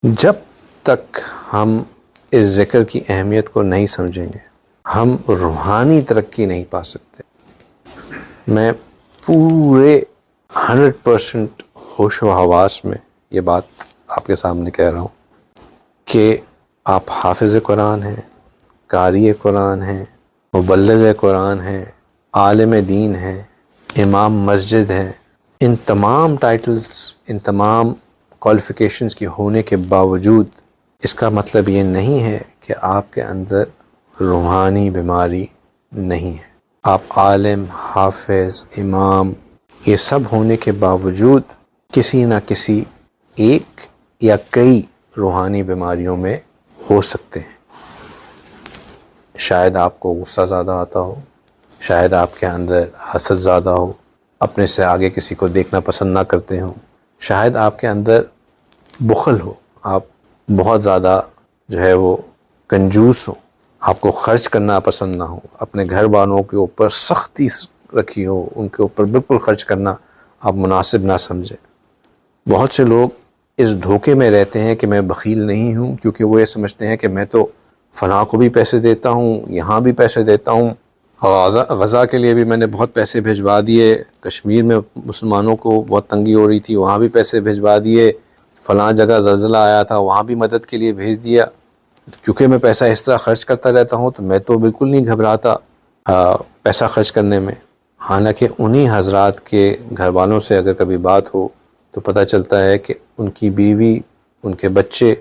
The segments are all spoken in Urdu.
جب تک ہم اس ذکر کی اہمیت کو نہیں سمجھیں گے ہم روحانی ترقی نہیں پا سکتے۔ میں پورے 100% ہوش و حواس میں یہ بات آپ کے سامنے کہہ رہا ہوں کہ آپ حافظ قرآن ہیں، قاری قرآن ہیں، مبلغ قرآن ہیں، عالم دین ہیں، امام مسجد ہیں، ان تمام ٹائٹلز، ان تمام کوالیفیکیشنز کی ہونے کے باوجود اس کا مطلب یہ نہیں ہے کہ آپ کے اندر روحانی بیماری نہیں ہے۔ آپ عالم، حافظ، امام یہ سب ہونے کے باوجود کسی نہ کسی ایک یا کئی روحانی بیماریوں میں ہو سکتے ہیں۔ شاید آپ کو غصہ زیادہ آتا ہو، شاید آپ کے اندر حسد زیادہ ہو، اپنے سے آگے کسی کو دیکھنا پسند نہ کرتے ہوں، شاید آپ کے اندر بخل ہو، آپ بہت زیادہ جو ہے وہ کنجوس ہو، آپ کو خرچ کرنا پسند نہ ہو، اپنے گھر والوں کے اوپر سختی رکھی ہو، ان کے اوپر بالکل خرچ کرنا آپ مناسب نہ سمجھیں۔ بہت سے لوگ اس دھوکے میں رہتے ہیں کہ میں بخیل نہیں ہوں، کیونکہ وہ یہ سمجھتے ہیں کہ میں تو فلاں کو بھی پیسے دیتا ہوں، یہاں بھی پیسے دیتا ہوں، غزہ کے لیے بھی میں نے بہت پیسے بھیجوا دیے، کشمیر میں مسلمانوں کو بہت تنگی ہو رہی تھی وہاں بھی پیسے بھیجوا دیے، فلاں جگہ زلزلہ آیا تھا وہاں بھی مدد کے لیے بھیج دیا۔ کیونکہ میں پیسہ اس طرح خرچ کرتا رہتا ہوں تو میں تو بالکل نہیں گھبراتا پیسہ خرچ کرنے میں۔ حالانکہ انہی حضرات کے گھر والوں سے اگر کبھی بات ہو تو پتہ چلتا ہے کہ ان کی بیوی، ان کے بچے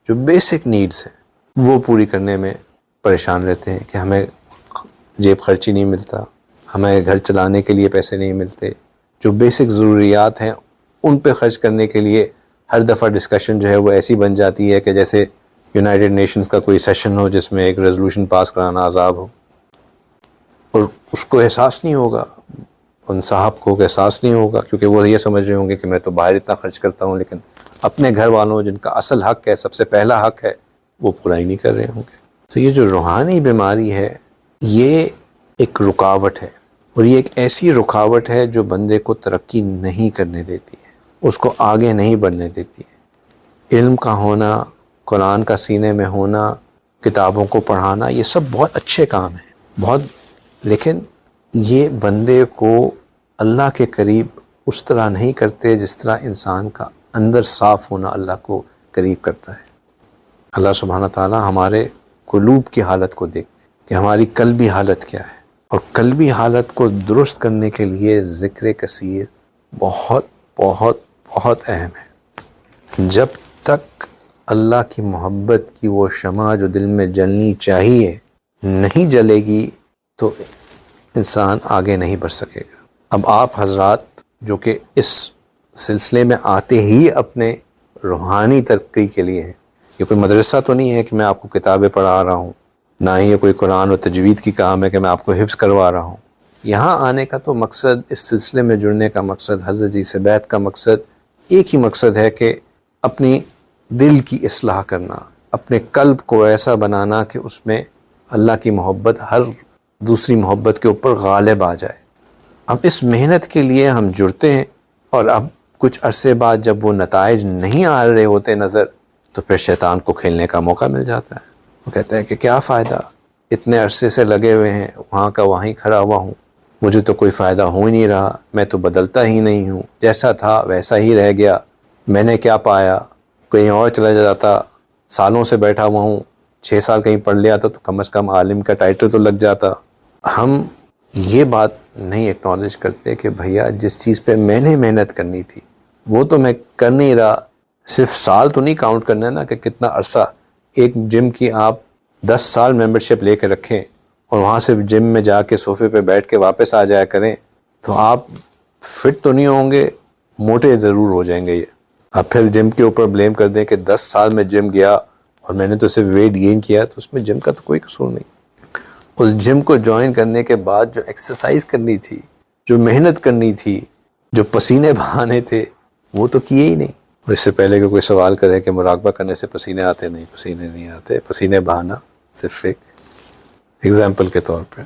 جو بیسک نیڈز ہیں وہ پوری کرنے میں پریشان رہتے ہیں کہ ہمیں جیب خرچی نہیں ملتا، ہمیں گھر چلانے کے لیے پیسے نہیں ملتے، جو بیسک ضروریات ہیں ان پہ خرچ کرنے کے لیے ہر دفعہ ڈسکشن جو ہے وہ ایسی بن جاتی ہے کہ جیسے یونائٹڈ نیشنز کا کوئی سیشن ہو جس میں ایک ریزولوشن پاس کرانا عذاب ہو، اور اس کو احساس نہیں ہوگا، ان صاحب کو احساس نہیں ہوگا، کیونکہ وہ یہ سمجھ رہے ہوں گے کہ میں تو باہر اتنا خرچ کرتا ہوں لیکن اپنے گھر والوں جن کا اصل حق ہے، سب سے پہلا حق ہے، وہ پورا ہی نہیں کر رہے ہوں گے۔ تو یہ جو روحانی بیماری ہے یہ ایک رکاوٹ ہے، اور یہ ایک ایسی رکاوٹ ہے جو بندے کو ترقی نہیں کرنے دیتی ہے، اس کو آگے نہیں بڑھنے دیتی ہے۔ علم کا ہونا، قرآن کا سینے میں ہونا، کتابوں کو پڑھانا، یہ سب بہت اچھے کام ہیں بہت، لیکن یہ بندے کو اللہ کے قریب اس طرح نہیں کرتے جس طرح انسان کا اندر صاف ہونا اللہ کو قریب کرتا ہے۔ اللہ سبحانہ تعالیٰ ہمارے قلوب کی حالت کو دیکھتے ہیں کہ ہماری قلبی حالت کیا ہے، اور قلبی حالت کو درست کرنے کے لیے ذکر کثیر بہت بہت بہت اہم ہے۔ جب تک اللہ کی محبت کی وہ شمع جو دل میں جلنی چاہیے نہیں جلے گی تو انسان آگے نہیں بڑھ سکے گا۔ اب آپ حضرات جو کہ اس سلسلے میں آتے ہی اپنے روحانی ترقی کے لیے ہیں، یہ کوئی مدرسہ تو نہیں ہے کہ میں آپ کو کتابیں پڑھا رہا ہوں، نہ ہی یہ کوئی قرآن و تجوید کی کام ہے کہ میں آپ کو حفظ کروا رہا ہوں۔ یہاں آنے کا تو مقصد، اس سلسلے میں جڑنے کا مقصد، حضرت جی سے بیعت کا مقصد ایک ہی مقصد ہے کہ اپنی دل کی اصلاح کرنا، اپنے قلب کو ایسا بنانا کہ اس میں اللہ کی محبت ہر دوسری محبت کے اوپر غالب آ جائے۔ اب اس محنت کے لیے ہم جڑتے ہیں، اور اب کچھ عرصے بعد جب وہ نتائج نہیں آ رہے ہوتے نظر تو پھر شیطان کو کھیلنے کا موقع مل جاتا ہے۔ وہ کہتا ہے کہ کیا فائدہ، اتنے عرصے سے لگے ہوئے ہیں، وہاں کا وہیں کھڑا ہوا ہوں، مجھے تو کوئی فائدہ ہو ہی نہیں رہا، میں تو بدلتا ہی نہیں ہوں، جیسا تھا ویسا ہی رہ گیا، میں نے کیا پایا، کہیں اور چلا جاتا، سالوں سے بیٹھا ہوا ہوں، 6 سال کہیں پڑھ لیا تھا تو کم از کم عالم کا ٹائٹل تو لگ جاتا۔ ہم یہ بات نہیں ایکنالج کرتے کہ بھیا جس چیز پہ میں نے محنت کرنی تھی وہ تو میں کر نہیں رہا۔ صرف سال تو نہیں کاؤنٹ کرنا ہے نا کہ کتنا عرصہ، ایک جم کی آپ 10 سال ممبرشپ لے کے رکھیں اور وہاں سے جم میں جا کے صوفے پہ بیٹھ کے واپس آ جایا کریں تو آپ فٹ تو نہیں ہوں گے، موٹے ضرور ہو جائیں گے۔ یہ اب پھر جم کے اوپر بلیم کر دیں کہ 10 سال میں جم گیا اور میں نے تو صرف ویٹ گین کیا، تو اس میں جم کا تو کوئی قصور نہیں۔ اس جم کو جوائن کرنے کے بعد جو ایکسرسائز کرنی تھی، جو محنت کرنی تھی، جو پسینے بہانے تھے، وہ تو کیے ہی نہیں۔ اور اس سے پہلے کہ کوئی سوال کرے کہ مراقبہ کرنے سے پسینے آتے، نہیں، پسینے نہیں آتے، پسینے بہانا صرف ایک ایگزامپل کے طور پہ۔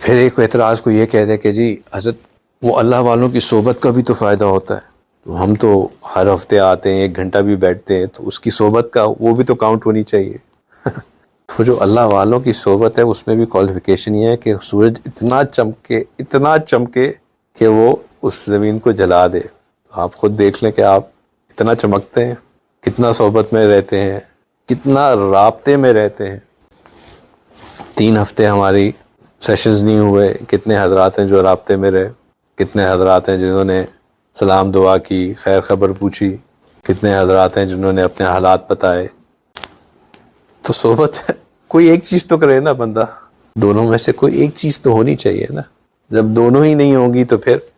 پھر ایک اعتراض کو یہ کہہ دے کہ جی حضرت وہ اللہ والوں کی صحبت کا بھی تو فائدہ ہوتا ہے۔ تو ہم تو ہر ہفتے آتے ہیں 1 گھنٹہ بھی بیٹھتے ہیں، تو اس کی صحبت کا وہ بھی تو کاؤنٹ ہونی چاہیے. وہ جو اللہ والوں کی صحبت ہے اس میں بھی کوالیفیکیشن یہ ہے کہ سورج اتنا چمکے کہ وہ اس زمین کو جلا دے. تو آپ خود دیکھ لیں کہ آپ اتنا چمکتے ہیں، کتنا صحبت میں رہتے ہیں، کتنا رابطے میں رہتے ہیں. 3 ہفتے ہماری سیشنز نہیں ہوئے، کتنے حضرات ہیں جو رابطے میں رہے، کتنے حضرات ہیں جنہوں نے سلام دعا کی، خیر خبر پوچھی، کتنے حضرات ہیں جنہوں نے اپنے حالات بتائے. تو صحبت کوئی ایک چیز تو کرے نا بندہ، دونوں میں سے کوئی ایک چیز تو ہونی چاہیے نا. جب دونوں ہی نہیں ہوں گی تو پھر